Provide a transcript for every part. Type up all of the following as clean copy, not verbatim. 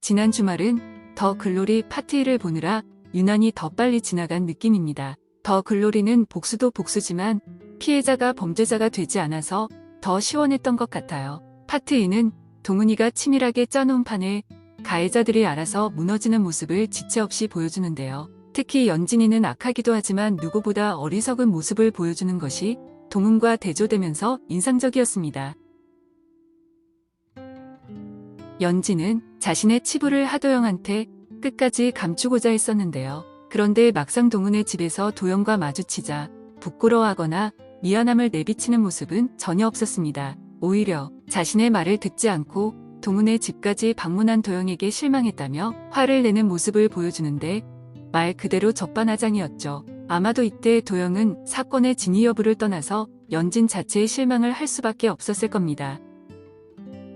지난 주말은 더 글로리 파티를 보느라 유난히 더 빨리 지나간 느낌입니다. 더 글로리는 복수도 복수지만 피해자가 범죄자가 되지 않아서 더 시원했던 것 같아요. 파트 2는 동은이가 치밀하게 짜놓은 판을 가해자들이 알아서 무너지는 모습을 지체 없이 보여주는데요. 특히 연진이는 악하기도 하지만 누구보다 어리석은 모습을 보여주는 것이 동은과 대조되면서 인상적이었습니다. 연진은 자신의 치부를 하도영한테 끝까지 감추고자 했었는데요. 그런데 막상 동은의 집에서 도영과 마주치자 부끄러워하거나 미안함을 내비치는 모습은 전혀 없었습니다. 오히려 자신의 말을 듣지 않고 동은의 집까지 방문한 도영에게 실망했다며 화를 내는 모습을 보여주는데 말 그대로 적반하장이었죠. 아마도 이때 도영은 사건의 진위 여부를 떠나서 연진 자체에 실망을 할 수밖에 없었을 겁니다.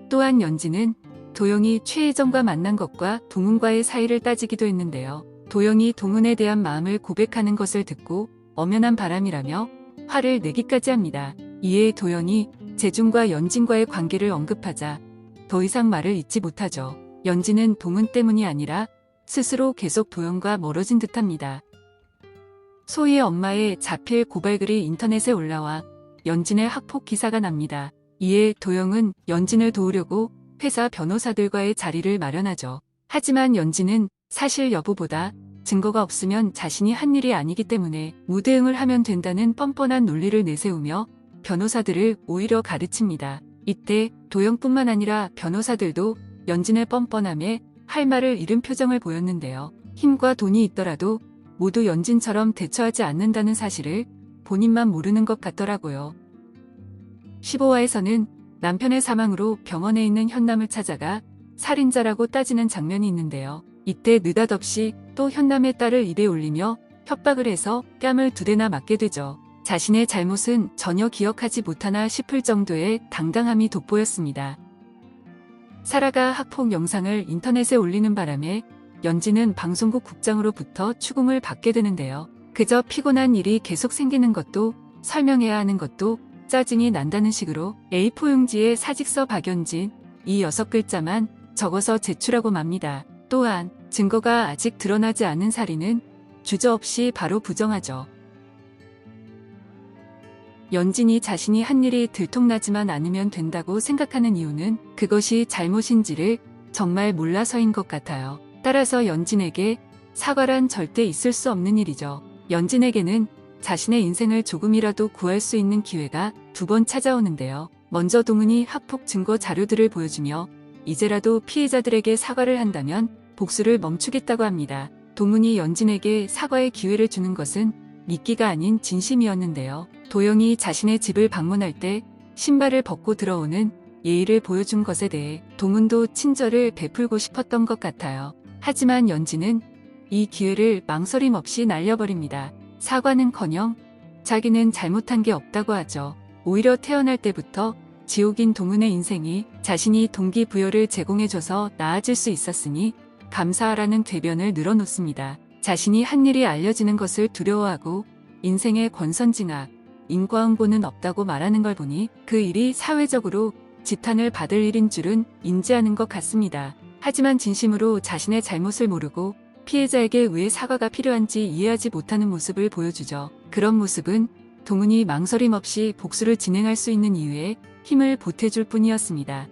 또한 연진은 도영이 최혜정과 만난 것과 동은과의 사이를 따지기도 했는데요. 도영이 동은에 대한 마음을 고백하는 것을 듣고 엄연한 바람이라며 화를 내기까지 합니다. 이에 도영이 재중과 연진과의 관계를 언급하자 더 이상 말을 잇지 못하죠. 연진은 동은 때문이 아니라 스스로 계속 도영과 멀어진 듯합니다. 소희의 엄마의 자필 고발글이 인터넷에 올라와 연진의 학폭 기사가 납니다. 이에 도영은 연진을 도우려고 회사 변호사들과의 자리를 마련하죠. 하지만 연진은 사실 여부보다 증거가 없으면 자신이 한 일이 아니기 때문에 무대응을 하면 된다는 뻔뻔한 논리를 내세우며 변호사들을 오히려 가르칩니다. 이때 도영뿐만 아니라 변호사들도 연진의 뻔뻔함에 할 말을 잃은 표정을 보였는데요. 힘과 돈이 있더라도 모두 연진처럼 대처하지 않는다는 사실을 본인만 모르는 것 같더라고요. 15화에서는 남편의 사망으로 병원에 있는 현남을 찾아가 살인자라고 따지는 장면이 있는데요. 이때 느닷없이 또 현남의 딸을 입에 올리며 협박을 해서 뺨을 2대나 맞게 되죠. 자신의 잘못은 전혀 기억하지 못하나 싶을 정도의 당당함이 돋보였습니다. 사라가 학폭 영상을 인터넷에 올리는 바람에 연진은 방송국 국장으로부터 추궁을 받게 되는데요. 그저 피곤한 일이 계속 생기는 것도 설명해야 하는 것도 짜증이 난다는 식으로 A4 용지에 사직서 박연진 이 6글자만 적어서 제출하고 맙니다. 또한 증거가 아직 드러나지 않은 살인은 주저없이 바로 부정하죠. 연진이 자신이 한 일이 들통나지만 않으면 된다고 생각하는 이유는 그것이 잘못인지를 정말 몰라서인 것 같아요. 따라서 연진에게 사과란 절대 있을 수 없는 일이죠. 연진에게는 자신의 인생을 조금이라도 구할 수 있는 기회가 2번 찾아오는데요. 먼저 동은이 학폭 증거 자료들을 보여주며 이제라도 피해자들에게 사과를 한다면 복수를 멈추겠다고 합니다. 동은이 연진에게 사과의 기회를 주는 것은 미끼가 아닌 진심이었는데요. 도영이 자신의 집을 방문할 때 신발을 벗고 들어오는 예의를 보여준 것에 대해 동은도 친절을 베풀고 싶었던 것 같아요. 하지만 연진은 이 기회를 망설임 없이 날려버립니다. 사과는커녕 자기는 잘못한 게 없다고 하죠. 오히려 태어날 때부터 지옥인 동은의 인생이 자신이 동기부여를 제공해줘서 나아질 수 있었으니 감사하라는 궤변을 늘어놓습니다. 자신이 한 일이 알려지는 것을 두려워하고 인생의 권선징악, 인과응보는 없다고 말하는 걸 보니 그 일이 사회적으로 지탄을 받을 일인 줄은 인지하는 것 같습니다. 하지만 진심으로 자신의 잘못을 모르고 피해자에게 왜 사과가 필요한지 이해하지 못하는 모습을 보여주죠. 그런 모습은 동은이 망설임 없이 복수를 진행할 수 있는 이유에 힘을 보태줄 뿐이었습니다.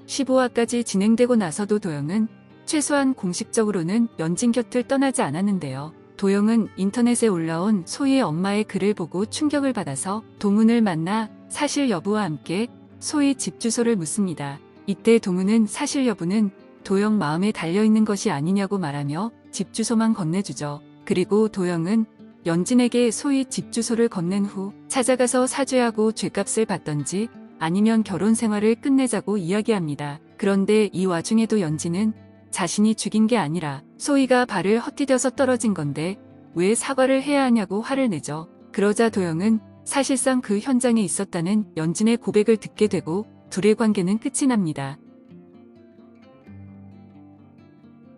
15화까지 진행되고 나서도 도영은 최소한 공식적으로는 연진 곁을 떠나지 않았는데요. 도영은 인터넷에 올라온 소희의 엄마의 글을 보고 충격을 받아서 동은을 만나 사실 여부와 함께 소희 집 주소를 묻습니다. 이때 동은은 사실 여부는 도영 마음에 달려있는 것이 아니냐고 말하며 집 주소만 건네주죠. 그리고 도영은 연진에게 소희 집 주소를 건넨 후 찾아가서 사죄하고 죗값을 받던지 아니면 결혼 생활을 끝내자고 이야기합니다. 그런데 이 와중에도 연진은 자신이 죽인 게 아니라 소희가 발을 헛디뎌서 떨어진 건데 왜 사과를 해야 하냐고 화를 내죠. 그러자 도영은 사실상 그 현장에 있었다는 연진의 고백을 듣게 되고 둘의 관계는 끝이 납니다.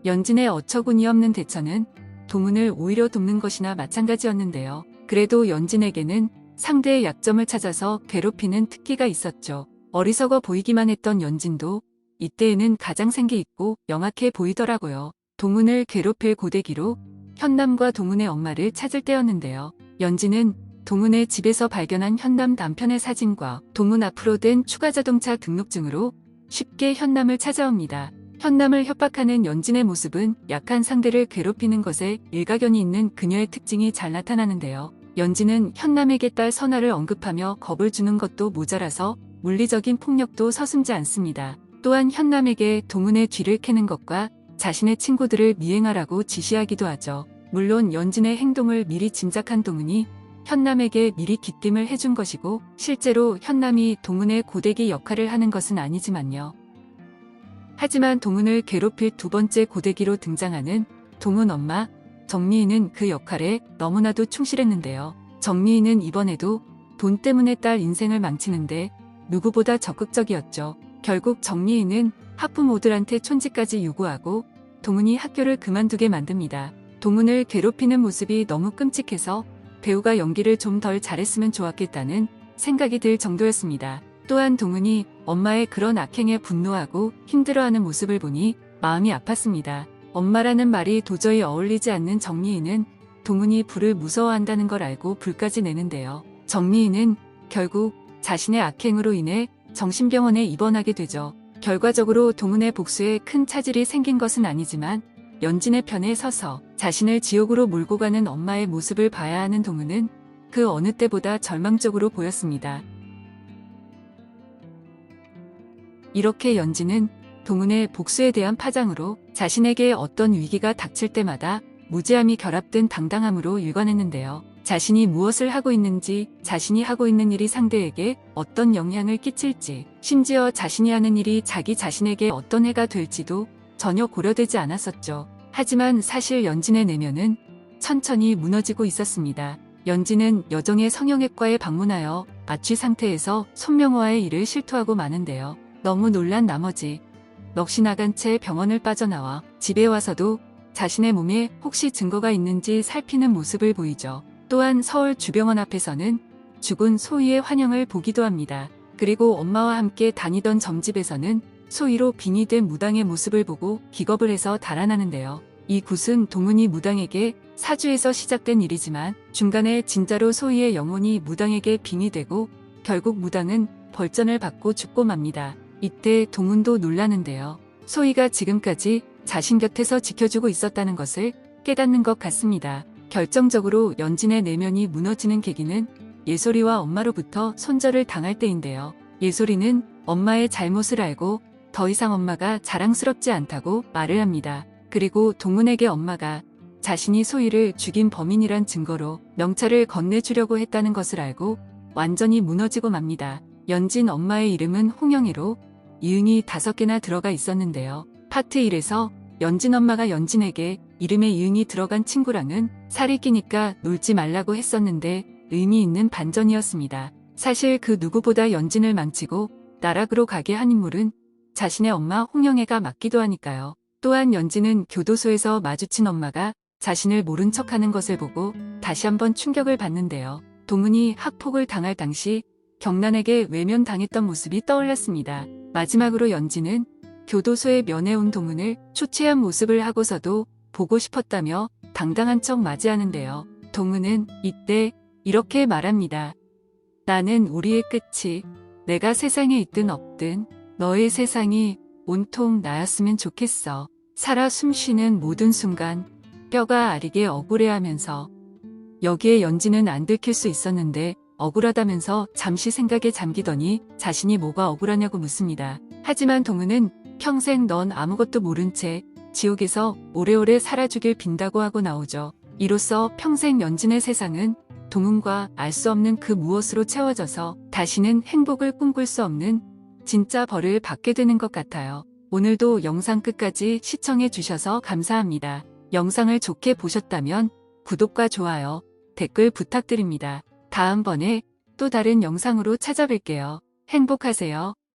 연진의 어처구니 없는 대처는 동은을 오히려 돕는 것이나 마찬가지였는데요. 그래도 연진에게는 상대의 약점을 찾아서 괴롭히는 특기가 있었죠. 어리석어 보이기만 했던 연진도 이때에는 가장 생기 있고 영악해 보이더라고요. 동훈을 괴롭힐 고데기로 현남과 동훈의 엄마를 찾을 때였는데요. 연지는 동훈의 집에서 발견한 현남 남편의 사진과 동훈 앞으로 된 추가 자동차 등록증으로 쉽게 현남을 찾아옵니다. 현남을 협박하는 연진의 모습은 약한 상대를 괴롭히는 것에 일가견이 있는 그녀의 특징이 잘 나타나는데요. 연진은 현남에게 딸 선아를 언급하며 겁을 주는 것도 모자라서 물리적인 폭력도 서슴지 않습니다. 또한 현남에게 동훈의 뒤를 캐는 것과 자신의 친구들을 미행하라고 지시하기도 하죠. 물론 연진의 행동을 미리 짐작한 동훈이 현남에게 미리 기뜸을 해준 것이고 실제로 현남이 동훈의 고데기 역할을 하는 것은 아니지만요. 하지만 동훈을 괴롭힐 두 번째 고데기로 등장하는 동훈 엄마 정미희는 그 역할에 너무나도 충실했는데요. 정미희는 이번에도 돈 때문에 딸 인생을 망치는데 누구보다 적극적이었죠. 결국 정미희는 하프모들한테 촌지까지 요구하고 동훈이 학교를 그만두게 만듭니다. 동훈을 괴롭히는 모습이 너무 끔찍해서 배우가 연기를 좀 덜 잘했으면 좋았겠다는 생각이 들 정도였습니다. 또한 동훈이 엄마의 그런 악행에 분노하고 힘들어하는 모습을 보니 마음이 아팠습니다. 엄마라는 말이 도저히 어울리지 않는 정미희는 동훈이 불을 무서워한다는 걸 알고 불까지 내는데요. 정미희는 결국 자신의 악행으로 인해 정신병원에 입원하게 되죠. 결과적으로 동훈의 복수에 큰 차질이 생긴 것은 아니지만 연진의 편에 서서 자신을 지옥으로 몰고 가는 엄마의 모습을 봐야 하는 동훈은 그 어느 때보다 절망적으로 보였습니다. 이렇게 연진은 동훈의 복수에 대한 파장으로 자신에게 어떤 위기가 닥칠 때마다 무지함이 결합된 당당함으로 일관했는데요. 자신이 무엇을 하고 있는지, 자신이 하고 있는 일이 상대에게 어떤 영향을 끼칠지, 심지어 자신이 하는 일이 자기 자신에게 어떤 해가 될지도 전혀 고려되지 않았었죠. 하지만 사실 연진의 내면은 천천히 무너지고 있었습니다. 연진은 여정의 성형외과에 방문하여 마취 상태에서 손명호와의 일을 실토하고 마는데요. 너무 놀란 나머지 넋이 나간 채 병원을 빠져나와 집에 와서도 자신의 몸에 혹시 증거가 있는지 살피는 모습을 보이죠. 또한 서울 주병원 앞에서는 죽은 소희의 환영을 보기도 합니다. 그리고 엄마와 함께 다니던 점집에서는 소희로 빙의된 무당의 모습을 보고 기겁을 해서 달아나는데요. 이 굿은 동훈이 무당에게 사주에서 시작된 일이지만 중간에 진짜로 소희의 영혼이 무당에게 빙의되고 결국 무당은 벌전을 받고 죽고 맙니다. 이때 동훈도 놀라는데요. 소희가 지금까지 자신 곁에서 지켜주고 있었다는 것을 깨닫는 것 같습니다. 결정적으로 연진의 내면이 무너지는 계기는 예솔이와 엄마로부터 손절을 당할 때인데요. 예솔이는 엄마의 잘못을 알고 더 이상 엄마가 자랑스럽지 않다고 말을 합니다. 그리고 동훈에게 엄마가 자신이 소희를 죽인 범인이란 증거로 명찰을 건네주려고 했다는 것을 알고 완전히 무너지고 맙니다. 연진 엄마의 이름은 홍영애로 이응이 5개나 들어가 있었는데요. 파트 1에서 연진 엄마가 연진에게 이름에 이응이 들어간 친구랑은 살이 끼니까 놀지 말라고 했었는데 의미 있는 반전이었습니다. 사실 그 누구보다 연진을 망치고 나락으로 가게 한 인물은 자신의 엄마 홍영애가 맞기도 하니까요. 또한 연진은 교도소에서 마주친 엄마가 자신을 모른 척하는 것을 보고 다시 한번 충격을 받는데요. 동훈이 학폭을 당할 당시 경란에게 외면당했던 모습이 떠올랐습니다. 마지막으로 연진은 교도소에 면회온 동훈을 초췌한 모습을 하고서도 보고 싶었다며 당당한 척 맞이하는데요. 동훈은 이때 이렇게 말합니다. 나는 우리의 끝이 내가 세상에 있든 없든 너의 세상이 온통 나였으면 좋겠어. 살아 숨쉬는 모든 순간 뼈가 아리게 억울해하면서 여기에 연진은 안 들킬 수 있었는데 억울하다면서 잠시 생각에 잠기더니 자신이 뭐가 억울하냐고 묻습니다. 하지만 동훈은 평생 넌 아무것도 모른 채 지옥에서 오래오래 살아주길 빈다고 하고 나오죠. 이로써 평생 연진의 세상은 동훈과 알 수 없는 그 무엇으로 채워져서 다시는 행복을 꿈꿀 수 없는 진짜 벌을 받게 되는 것 같아요. 오늘도 영상 끝까지 시청해 주셔서 감사합니다. 영상을 좋게 보셨다면 구독과 좋아요, 댓글 부탁드립니다. 다음번에 또 다른 영상으로 찾아뵐게요. 행복하세요.